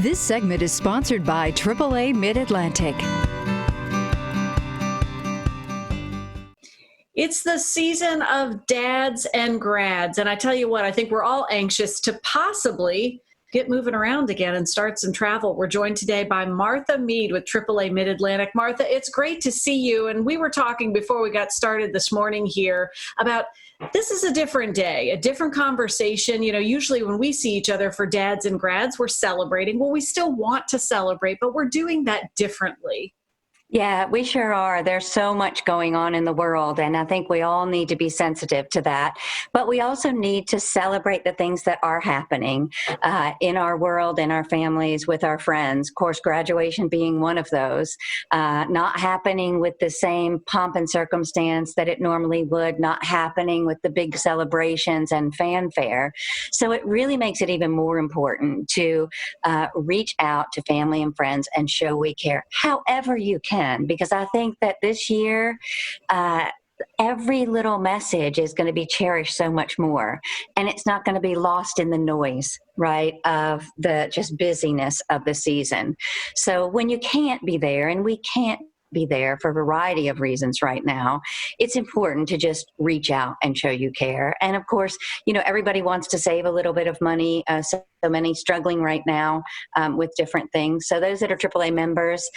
This segment is sponsored by AAA Mid-Atlantic. It's the season of dads and grads. And I tell you what, I think we're all anxious to possibly get moving around again and start some travel. We're joined today by Martha Meade with AAA Mid-Atlantic. Martha, it's great to see you. And we were talking before we got started this morning here about this is a different day, a different conversation. You know, usually when we see each other for dads and grads, we're celebrating. Well, we still want to celebrate, but we're doing that differently. Yeah, we sure are. There's so much going on in the world, and I think we all need to be sensitive to that. But we also need to celebrate the things that are happening in our world, in our families, with our friends. Of course, graduation being one of those, not happening with the same pomp and circumstance that it normally would, not happening with the big celebrations and fanfare. So it really makes it even more important to reach out to family and friends and show we care however you can. Because I think that this year, every little message is going to be cherished so much more. And it's not going to be lost in the noise, right, of the just busyness of the season. So when you can't be there, and we can't be there for a variety of reasons right now, it's important to just reach out and show you care. And of course, you know, everybody wants to save a little bit of money. So many struggling right now with different things. So those that are AAA members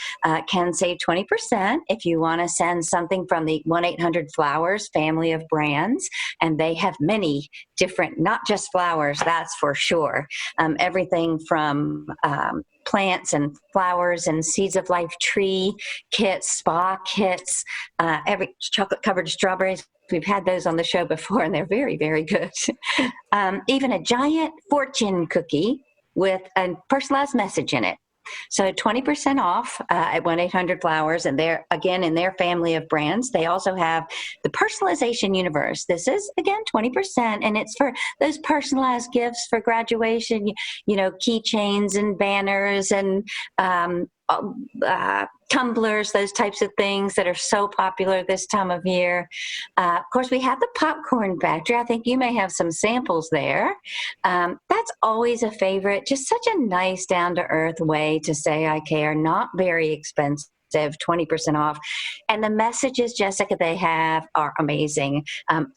can save 20% if you want to send something from the 1-800-Flowers family of brands. And they have many different, not just flowers, that's for sure. Everything from plants and flowers and seeds of life tree kits, spa kits, every chocolate covered strawberries. We've had those on the show before, and they're very, very good. Even a giant fortune cookie with a personalized message in it. So 20% off at 1-800-Flowers, and they're, again, in their family of brands. They also have the Personalization Universe. This is, again, 20%, and it's for those personalized gifts for graduation, you know, keychains and banners and tumblers, those types of things that are so popular this time of year. Of course, we have the Popcorn Factory. I think you may have some samples there. That's always a favorite. Just such a nice, down-to-earth way to say I care. Not very expensive. 20% off. And the messages, Jessica, they have are amazing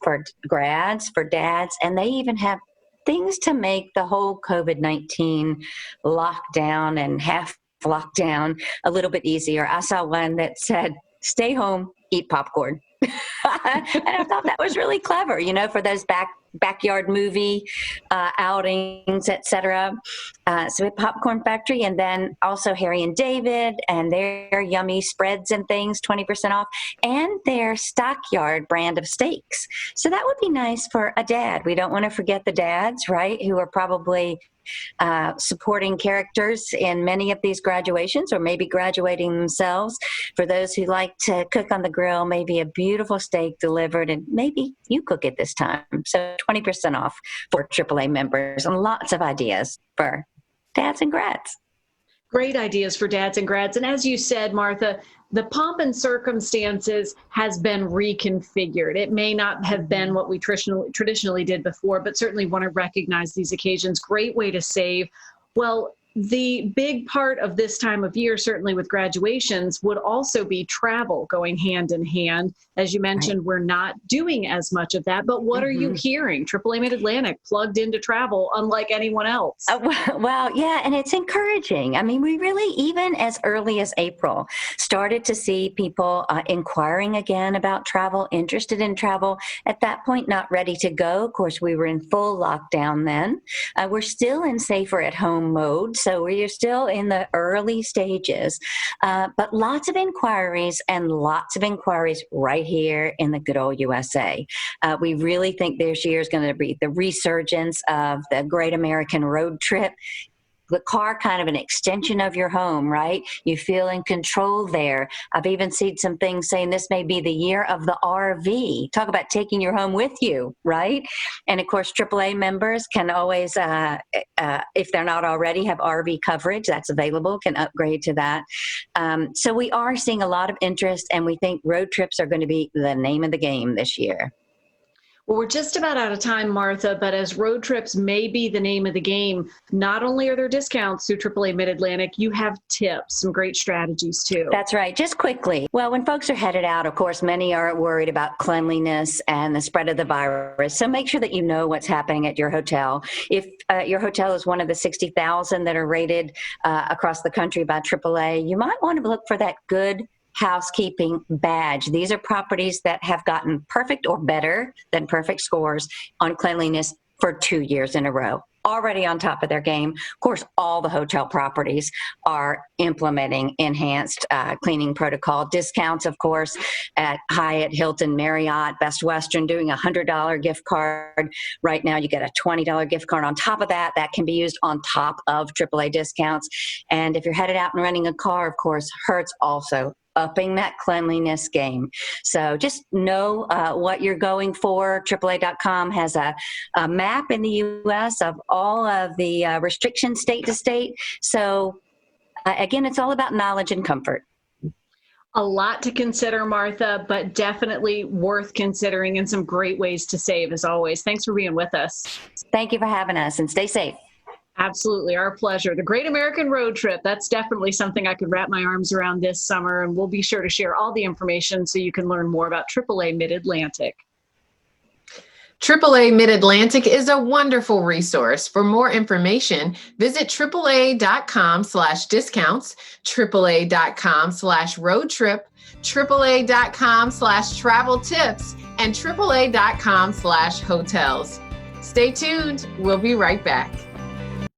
for grads, for dads, and they even have things to make the whole COVID-19 lockdown and half lockdown a little bit easier. I saw one that said, stay home, eat popcorn. And I thought that was really clever, you know, for those backyard movie outings, etc. So we have Popcorn Factory, and then also Harry and David and their yummy spreads and things, 20% off, and their Stockyard brand of steaks. So that would be nice for a dad. We don't want to forget the dads, right, who are probably supporting characters in many of these graduations, or maybe graduating themselves. For those who like to cook on the grill, maybe a beautiful steak delivered, and maybe you cook it this time. So 20% off for AAA members, and lots of ideas for dads and grads. Great ideas for dads and grads. And as you said, Martha, the pomp and circumstances has been reconfigured. It may not have been what we traditionally did before, but certainly want to recognize these occasions. Great way to save. Well, the big part of this time of year, certainly with graduations, would also be travel going hand in hand. As you mentioned, We're not doing as much of that, but what are you hearing? AAA Mid-Atlantic plugged into travel unlike anyone else. Well, yeah, and it's encouraging. I mean, we really, even as early as April, started to see people inquiring again about travel, interested in travel. At that point, not ready to go. Of course, we were in full lockdown then. We're still in safer at home mode. So we're still in the early stages, but lots of inquiries right here in the good old USA. We really think this year is going to be the resurgence of the great American road trip. The car kind of an extension of your home, right? You feel in control there. I've even seen some things saying this may be the year of the RV. Talk about taking your home with you, right? And of course, AAA members can always, if they're not already, have RV coverage that's available, can upgrade to that. So we are seeing a lot of interest, and we think road trips are going to be the name of the game this year. Well, we're just about out of time, Martha, but as road trips may be the name of the game, not only are there discounts through AAA Mid-Atlantic, you have tips, some great strategies too. That's right. Just quickly. Well, when folks are headed out, of course, many are worried about cleanliness and the spread of the virus. So make sure that you know what's happening at your hotel. If your hotel is one of the 60,000 that are rated across the country by AAA, you might want to look for that good housekeeping badge. These are properties that have gotten perfect or better than perfect scores on cleanliness for 2 years in a row. Already on top of their game. Of course, all the hotel properties are implementing enhanced cleaning protocol. Discounts, of course, at Hyatt, Hilton, Marriott, Best Western, doing a $100 gift card. Right now, you get a $20 gift card on top of that. That can be used on top of AAA discounts. And if you're headed out and renting a car, of course, Hertz also upping that cleanliness game. So just know what you're going for. AAA.com has a map in the U.S. of all of the restrictions state to state. So again, it's all about knowledge and comfort. A lot to consider, Martha, but definitely worth considering and some great ways to save as always. Thanks for being with us. Thank you for having us, and stay safe. Absolutely, our pleasure. The Great American Road Trip, that's definitely something I could wrap my arms around this summer, and we'll be sure to share all the information so you can learn more about AAA Mid-Atlantic. AAA Mid-Atlantic is a wonderful resource. For more information, visit AAA.com/discounts, AAA.com/road trip, AAA.com/travel tips, and AAA.com/hotels. Stay tuned. We'll be right back.